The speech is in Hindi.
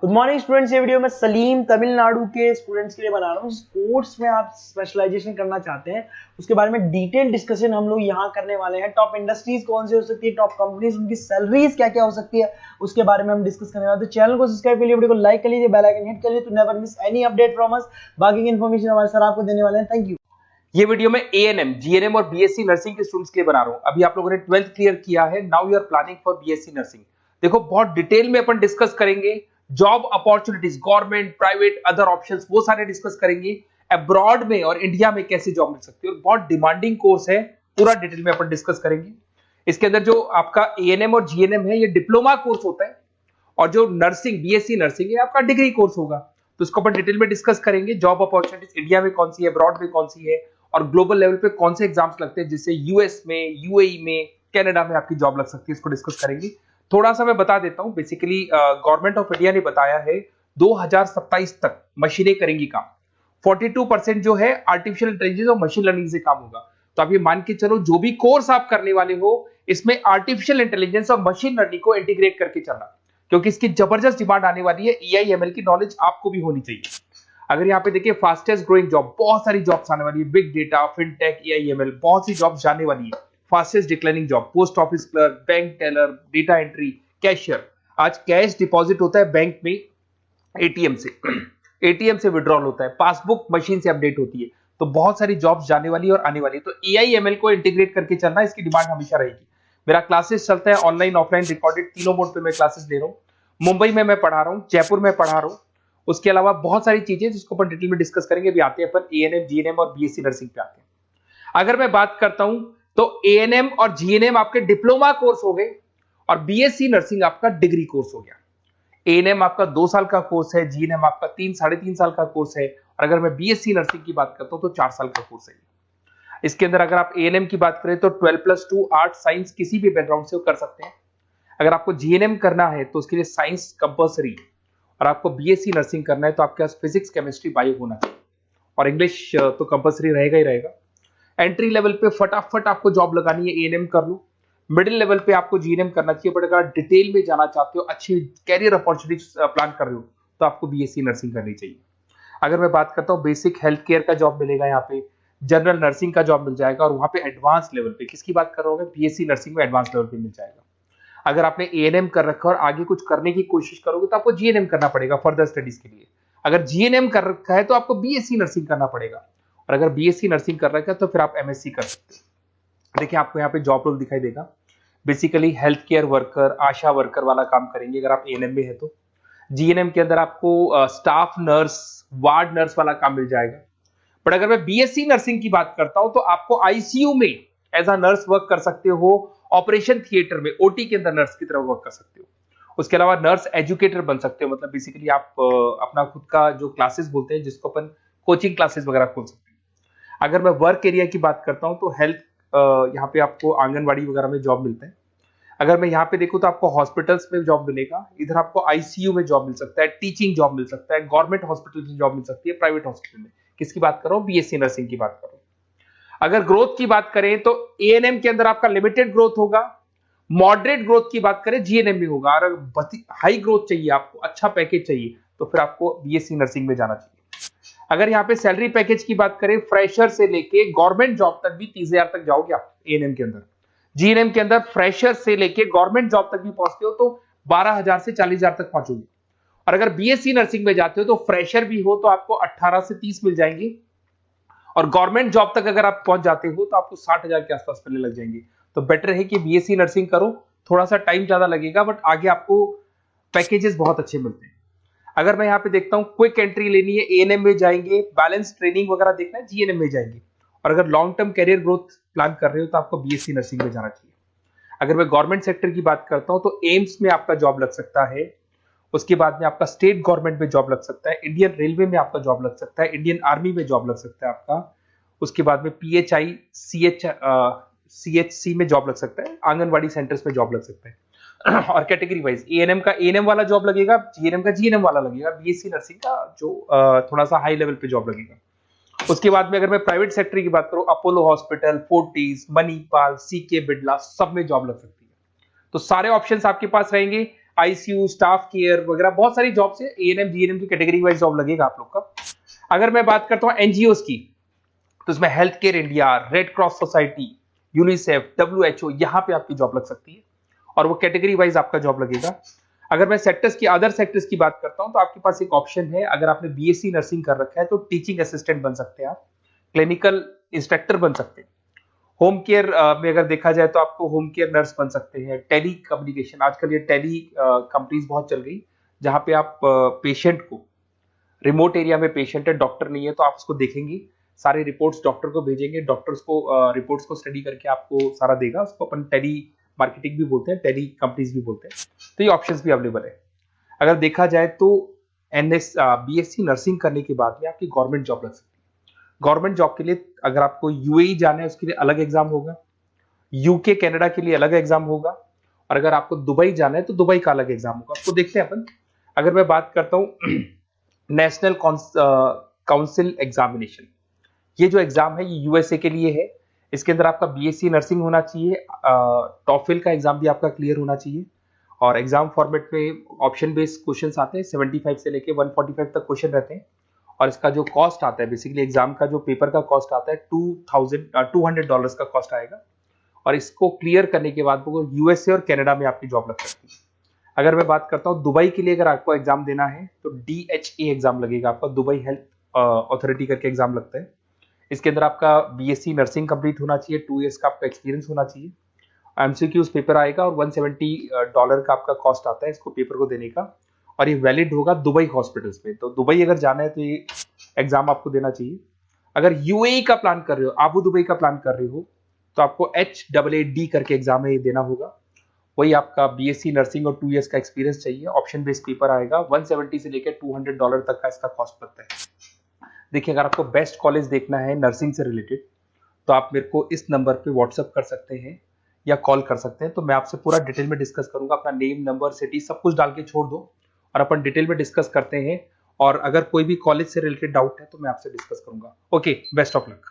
Good morning students. ये वीडियो मैं सलीम तमिलनाडु के स्टूडेंट्स के लिए बना रहा हूँ। कोर्स में आप स्पेशलाइजेशन करना चाहते हैं उसके बारे में डिटेल डिस्कशन हम लोग यहाँ करने वाले हैं। टॉप इंडस्ट्रीज कौन सी हो सकती है, टॉप कंपनीज, उनकी सैलरीज क्या क्या हो सकती है, उसके बारे में हम डिस्कस करने वाले हैं। तो चैनल को सब्सक्राइब कर लीजिए, वीडियो को लाइक कर लीजिए, बेल आइकन हिट कर लीजिए to never miss any update from us. बाकी की इन्फॉर्मेशन हमारे सर आपको देने वाले हैं। Thank you. ये वीडियो में एएनएम, जीएनएम और बीएससी नर्सिंग के स्टूडेंट्स के लिए बना रहा हूं। अभी आप लोगों ने 12th क्लियर किया है, now you are planning for BSc nursing. देखो बहुत डिटेल में अपन डिस्कस करेंगे job opportunities, government, private, other options, वो सारे डिस्कस करेंगे। अब्रॉड में और इंडिया में कैसे जॉब मिल सकती है, और बहुत डिमांडिंग कोर्स है, पूरा डिटेल में अपन डिस्कस करेंगे। इसके अंदर जो आपका एएनएम और जीएनएम है ये डिप्लोमा कोर्स होता है, और जो नर्सिंग बीएससी नर्सिंग है आपका डिग्री कोर्स होगा। तो इसको अपन डिटेल में डिस्कस करेंगे। जॉब अपॉर्चुनिटीज इंडिया में कौन सी है, अब्रॉड में कौन सी है, और ग्लोबल लेवल पे कौन से एग्जाम्स लगते हैं जिससे यूएस में, यूएई में, कनाडा में आपकी जॉब लग सकती है, इसको डिस्कस करेंगे। थोड़ा सा मैं बता देता हूं। बेसिकली गवर्नमेंट ऑफ इंडिया ने बताया है 2027 तक मशीनें करेंगी काम। 42% जो है आर्टिफिशियल इंटेलिजेंस और मशीन लर्निंग से काम होगा। तो आप ये मान के चलो जो भी कोर्स आप करने वाले हो इसमें आर्टिफिशियल इंटेलिजेंस और मशीन लर्निंग को इंटीग्रेट करके चलना, क्योंकि इसकी जबरदस्त डिमांड आने वाली है। एआई की नॉलेज आपको भी होनी चाहिए। अगर यहाँ पे देखिए फास्टेस्ट ग्रोइंग जॉब, बहुत सारी जॉब्स आने वाली है। बिग डेटा, फिनटेक, एआईएमएल, बहुत सी जॉब्स जाने वाली है। Fastest declining job, post office clerk, bank teller, data entry, cashier. आज कैश डिपॉजिट होता है बैंक में एटीएम से विड्रॉल होता है, पासबुक मशीन से अपडेट होती है। तो बहुत सारी जॉब्स जाने वाली है और आने वाली है। तो एआईएमएल को इंटीग्रेट करके चलना, इसकी डिमांड हमेशा रहेगी। मेरा क्लासेस चलता है ऑनलाइन, ऑफलाइन, रिकॉर्डेड, तीनों मोड पे मैं क्लासेस ले रहा हूँ। मुंबई में मैं पढ़ा रहा हूँ, जयपुर में पढ़ा रहा हूँ। उसके अलावा बहुत सारी चीजें जिसको अपन डिटेल में डिस्कस करेंगे। अभी आते हैं अपन एएनएम, जीएनएम और बीएससी नर्सिंग पे आते हैं। अगर मैं बात करता हूं तो एएनएम और जीएनएम आपके डिप्लोमा कोर्स हो गए, और बीएससी नर्सिंग आपका डिग्री कोर्स हो गया। एएनएम आपका 2 साल का कोर्स है, जीएनएम आपका 3-3.5 साल का कोर्स है, और अगर मैं बीएससी नर्सिंग की बात करता हूं तो 4 साल का कोर्स है। इसके अंदर अगर आप एएनएम की बात करें तो 12+2 आर्ट साइंस किसी भी बैकग्राउंड से कर सकते हैं। अगर आपको जीएनएम करना है तो उसके लिए साइंस कंपल्सरी, और आपको बीएससी नर्सिंग करना है तो आपके पास फिजिक्स, केमिस्ट्री, बायो होना चाहिए, और इंग्लिश तो कंपल्सरी रहेगा ही रहेगा। एंट्री लेवल पे फटाफट आपको जॉब लगानी है, एएनएम कर लो। मिडिल लेवल पे आपको जीएनएम करना चाहिए, बट अगर डिटेल में जाना चाहते हो, अच्छी कैरियर अपॉर्चुनिटीज प्लान कर रहे हो, तो आपको बीएससी नर्सिंग करनी चाहिए। अगर मैं बात करता हूँ बेसिक हेल्थ केयर का जॉब मिलेगा, यहाँ पे जनरल नर्सिंग का जॉब मिल जाएगा, और वहां पे एडवांस लेवल पे, किसकी बात कर रहा हूँ, बीएससी नर्सिंग में एडवांस लेवल पे मिल जाएगा। अगर आपने एएनएम कर रखा है और आगे कुछ करने की कोशिश करोगे तो आपको जीएनएम करना पड़ेगा फर्दर स्टडीज के लिए। अगर जीएनएम कर रखा है तो आपको बीएससी नर्सिंग करना पड़ेगा, और अगर बीएससी नर्सिंग कर रखा है तो फिर आप एमएससी कर सकते हैं। देखिए आपको यहाँ पे जॉब रोल दिखाई देगा। बेसिकली हेल्थ केयर वर्कर, आशा वर्कर वाला काम करेंगे अगर आप एएनएम में है तो। जीएनएम के अंदर आपको स्टाफ नर्स, वार्ड नर्स वाला काम मिल जाएगा। बट अगर मैं बीएससी नर्सिंग की बात करता हूं तो आपको आईसीयू में एज अ नर्स वर्क कर सकते हो, ऑपरेशन थिएटर में ओटी के अंदर नर्स की तरह वर्क कर सकते हो। उसके अलावा नर्स एजुकेटर बन सकते हो, मतलब बेसिकली आप अपना खुद का जो क्लासेस बोलते हैं, जिसको अपन कोचिंग क्लासेस वगैरह खोल सकते हैं। अगर मैं वर्क एरिया की बात करता हूं तो हेल्थ, यहाँ पे आपको आंगनबाड़ी वगैरह में जॉब मिलता है। अगर मैं यहाँ पे देखूं तो आपको हॉस्पिटल्स में जॉब मिलेगा, इधर आपको आईसीयू में जॉब मिल सकता है, टीचिंग जॉब मिल सकता है, गवर्नमेंट हॉस्पिटल में जॉब मिल सकती है, प्राइवेट हॉस्पिटल में। किसकी बात कर रहा हूँ, बीएससी नर्सिंग की बात कर रहा हूँ। अगर ग्रोथ की बात करें तो एएनएम के अंदर आपका लिमिटेड ग्रोथ होगा, मॉडरेट ग्रोथ की बात करें जीएनएम में होगा, और अगर हाई ग्रोथ चाहिए, आपको अच्छा पैकेज चाहिए, तो फिर आपको बीएससी नर्सिंग में जाना चाहिए। अगर यहाँ पे सैलरी पैकेज की बात करें, फ्रेशर से लेके गवर्नमेंट जॉब तक भी 30,000 तक जाओगे आप एएनएम के अंदर। जीएनएम के अंदर फ्रेशर से लेके गवर्नमेंट जॉब तक भी पहुंचते हो तो 12,000 से 40,000 तक पहुंचोगे। और अगर बीएससी नर्सिंग में जाते हो तो फ्रेशर भी हो तो आपको 18 से 30 मिल जाएंगे, और गवर्नमेंट जॉब तक अगर आप पहुंच जाते हो तो आपको 60,000 के आसपास मिलने लग जाएंगे। तो बेटर है कि बीएससी नर्सिंग करो, थोड़ा सा टाइम ज्यादा लगेगा बट आगे आपको पैकेजेस बहुत अच्छे मिलते हैं। अगर मैं यहाँ पे देखता हूँ क्विक एंट्री लेनी है, एएनएम में जाएंगे, बैलेंस ट्रेनिंग वगैरह देखना है, जीएनएम में जाएंगे। और अगर long term career growth plan कर रहे हो तो आपको बीएससी नर्सिंग में जाना चाहिए। अगर मैं गवर्नमेंट सेक्टर की बात करता हूँ तो एम्स में आपका जॉब लग सकता है, उसके बाद में आपका स्टेट गवर्नमेंट में जॉब लग सकता है, इंडियन रेलवे में आपका जॉब लग सकता है, इंडियन आर्मी में जॉब लग सकता है आपका। उसके बाद में पीएचआई, सीएचसी में जॉब लग सकता है, आंगनवाड़ी सेंटर्स में जॉब लग सकता है। और कैटेगरी वाइज एएनएम का एएनएम वाला जॉब लगेगा, जीएनएम का जीएनएम वाला लगेगा, बीएससी नर्सिंग का जो थोड़ा सा हाई लेवल पे जॉब लगेगा। उसके बाद में अगर मैं प्राइवेट सेक्टर की बात करूं, Apollo hospital, Fortis, Manipal, CK Birla, सब में जॉब लग सकती है। तो सारे ऑप्शंस आपके पास रहेंगे। आईसीयू, स्टाफ केयर वगैरह बहुत सारी जॉब्स है। एएनएम जीएनएम की कैटेगरी वाइज जॉब लगेगा आप लोग का। अगर मैं बात करता हूँ एनजीओ की, तो इसमें health care India, red cross society, UNICEF, WHO, यहाँ पे आपकी जॉब लग सकती है और वो कैटेगरी वाइज आपका जॉब लगेगा। अगर मैं सेक्टर्स की, अदर सेक्टर्स की बात करता हूँ, तो आपके पास एक ऑप्शन है, अगर आपने बीएससी नर्सिंग कर रखा है तो टीचिंग असिस्टेंट बन सकते हैं आप, क्लिनिकल इंस्ट्रक्टर बन सकते हैं। होम केयर में अगर देखा जाए तो आपको होम केयर नर्स बन सकते हैं। टेली कम्युनिकेशन, आजकल ये टेली कंपनीज बहुत चल गई, जहां पे आप पेशेंट को, रिमोट एरिया में पेशेंट है, डॉक्टर नहीं है, तो आप उसको देखेंगे, सारे रिपोर्ट्स डॉक्टर को भेजेंगे, डॉक्टर्स को रिपोर्ट्स को स्टडी करके आपको सारा देगा। उसको अपन टेली मार्केटिंग भी बोलते हैं, टेली कंपनीज भी बोलते हैं। तो ये ऑप्शंस भी अवेलेबल है। अगर देखा जाए तो बीएससी नर्सिंग करने के बाद में आपकी गवर्नमेंट जॉब लग सकती है। गवर्नमेंट जॉब के लिए अगर आपको यूएई जाना है उसके लिए अलग एग्जाम होगा, यूके कनाडा के लिए अलग एग्जाम होगा, और अगर आपको दुबई जाना है तो दुबई का अलग एग्जाम होगा। उसको देखते हैं अपन। अगर मैं बात करता हूं नेशनल काउंसिल एग्जामिनेशन, ये जो एग्जाम है ये यूएसए के लिए है। इसके अंदर आपका बीएससी नर्सिंग होना चाहिए, टॉफिल का एग्जाम भी आपका क्लियर होना चाहिए, और एग्जाम फॉर्मेट में ऑप्शन बेस्ड क्वेश्चंस आते हैं, 75 से लेके 145 तक क्वेश्चन रहते हैं। और इसका जो कॉस्ट आता है, बेसिकली एग्जाम का जो पेपर का कॉस्ट आता है $200 का कॉस्ट आएगा, और इसको क्लियर करने के बाद वो यूएसए और कनाडा में आपकी जॉब लग सकती है। अगर मैं बात करता हूँ दुबई के लिए, अगर आपको एग्जाम देना है तो DHA एग्जाम लगेगा आपका, दुबई हेल्थ अथॉरिटी करके एग्जाम लगता है। इसके अंदर आपका बीएससी नर्सिंग कंप्लीट होना चाहिए, 2 इयर्स का आपका एक्सपीरियंस होना चाहिए। एमसीक्यूज पेपर आएगा और $170 का आपका कॉस्ट आता है इसको पेपर को देने का, और ये वैलिड होगा दुबई हॉस्पिटल्स में। तो दुबई अगर जाना है तो ये एग्जाम आपको देना चाहिए। अगर यूएई का प्लान कर रहे हो, आबू दुबई का प्लान कर रहे हो, तो आपको HAAD करके एग्जाम है ये देना होगा। वही आपका बीएससी नर्सिंग और 2 इयर्स का एक्सपीरियंस चाहिए। ऑप्शन बेस्ड पेपर आएगा, 170 से लेकर $200 तक का इसका कॉस्ट लगता है। देखिए, अगर आपको बेस्ट कॉलेज देखना है नर्सिंग से रिलेटेड, तो आप मेरे को इस नंबर पे व्हाट्सअप कर सकते हैं या कॉल कर सकते हैं। तो मैं आपसे पूरा डिटेल में डिस्कस करूंगा। अपना नेम, नंबर, सिटी सब कुछ डाल के छोड़ दो और अपन डिटेल में डिस्कस करते हैं। और अगर कोई भी कॉलेज से रिलेटेड डाउट है तो मैं आपसे डिस्कस करूंगा। Okay, best of luck.